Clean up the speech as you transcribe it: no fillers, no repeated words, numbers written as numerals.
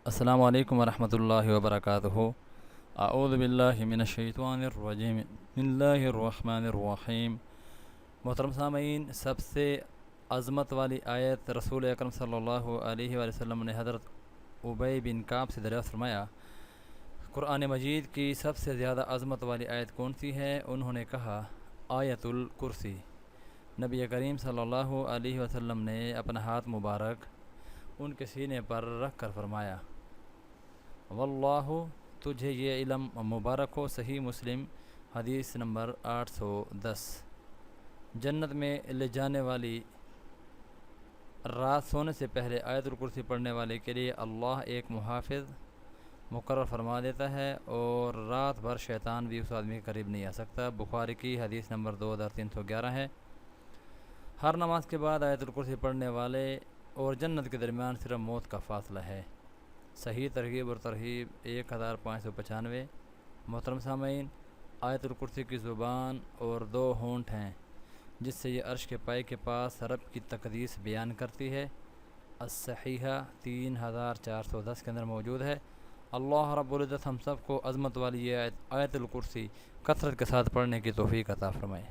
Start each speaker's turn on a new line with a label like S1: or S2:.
S1: السلام علیکم ورحمۃ اللہ وبرکاتہ۔ اعوذ باللہ من الشیطان الرجیم، بسم اللہ الرحمن الرحیم۔ محترم سامعین، سب سے عظمت والی آیت رسول اکرم صلی اللہ علیہ وآلہ وسلم نے حضرت ابی بن کعب سے دریافت فرمایا، قرآن مجید کی سب سے زیادہ عظمت والی آیت کون سی ہے؟ انہوں نے کہا، آیت الکرسی۔ نبی کریم صلی اللہ علیہ وسلم نے اپنا ہاتھ مبارک ان کے سینے پر رکھ کر فرمایا، واللہ، تجھے یہ علم مبارک ہو۔ صحیح مسلم حدیث نمبر 810۔ جنت میں لے جانے والی رات سونے سے پہلے آیت الکرسی پڑھنے والے کے لیے اللہ ایک محافظ مقرر فرما دیتا ہے، اور رات بھر شیطان بھی اس آدمی کے قریب نہیں آ سکتا۔ بخاری کی حدیث نمبر 2311 ہے۔ ہر نماز کے بعد آیت الکرسی پڑھنے والے اور جنت کے درمیان صرف موت کا فاصلہ ہے۔ صحیح ترغیب اور ترہیب 1595۔ محترم سامعین، آیت الکرسی کی زبان اور 2 ہونٹ ہیں جس سے یہ عرش کے پائے کے پاس رب کی تقدیس بیان کرتی ہے۔ الصحیحہ 3410 کے اندر موجود ہے۔ اللہ رب العزت ہم سب کو عظمت والی یہ آیت الکرسی کثرت کے ساتھ پڑھنے کی توفیق عطا فرمائے۔